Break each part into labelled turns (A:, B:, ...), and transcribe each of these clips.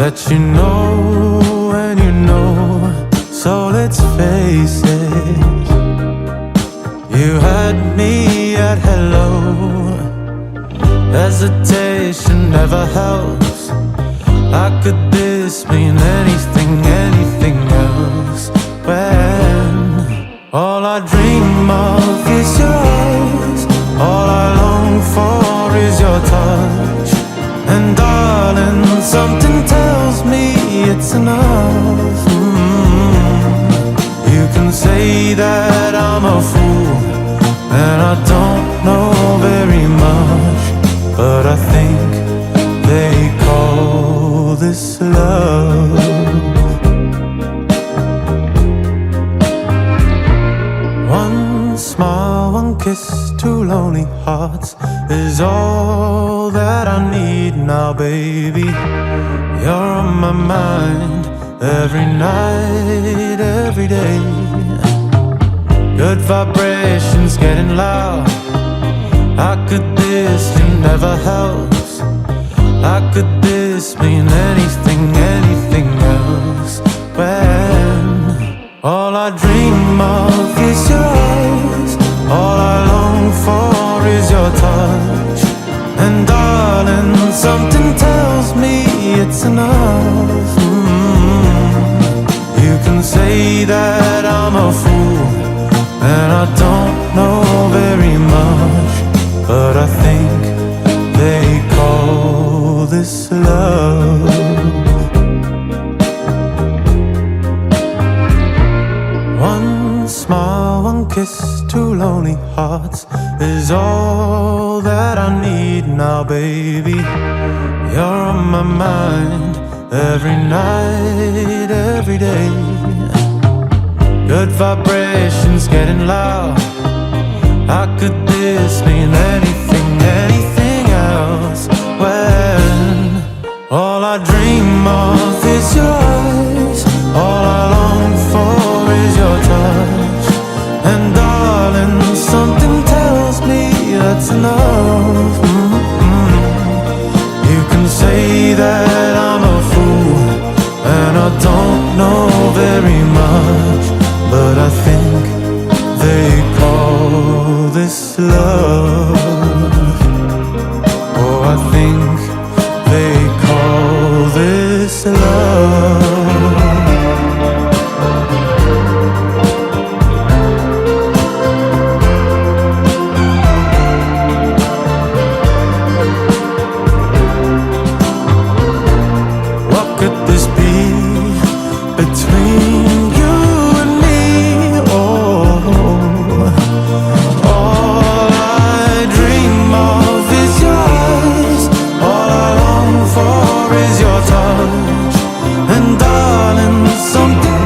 A: that you know and you know. So let's face it, you had me at hello. Hesitation never helps. How could this mean anything, anything else? When all I dream of is your eyes, all I long for is your touch. And darling, something tells me it's enough. You can say that I'm a fool and I don't know very much, but I think they call this love. One smile, one kiss, two lonely hearts is all that I need now, baby. You're on my mind every night, every day. Good vibrations getting loud. How could this mean never helps? How could this mean anything, anything else? When all I dream of is your eyes, all I long for is your touch. And darling, something tells me it's enough. You can say that I'm a fool and I don't know very much, but I think they call this love. One smile, one kiss, two lonely hearts is all that I need now, baby. You're on my mind every night, every day. Good vibrations getting loud. How could this mean anything, anything else? When all I dream of is your eyes, all I long for is your touch. And darling, something tells me that's enough. You can say that I'm a fool and I don't know very much, but I think they call this love. Oh, I think they call this love. What could this be between you and me? Oh, all I dream of is your eyes, all I long for is your touch. And darling, something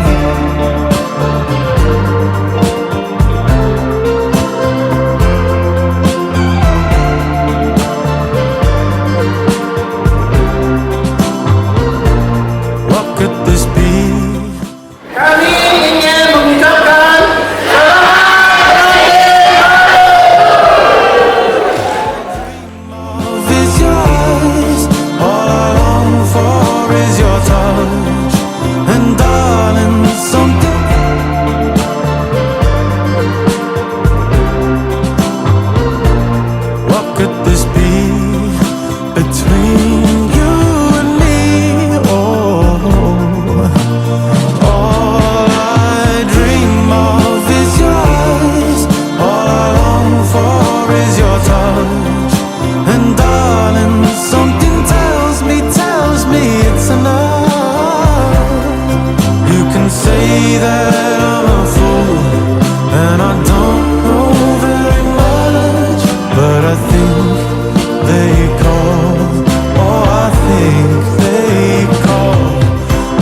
A: what could this be?
B: Kami ingin mengucapkan
A: Is your eyes, all I long for is your touch. And darling, something what could this be between you and me? Oh, all I dream of is your eyes, all I long for is your touch. And darling, something tells me it's enough. You can say that I'm a fool and I don't know very much, but I think they call, oh I think they call,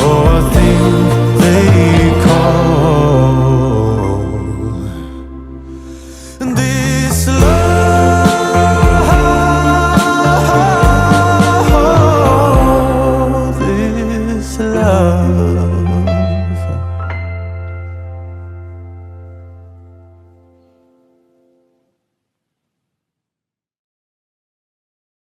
A: oh I think they call this love, this love.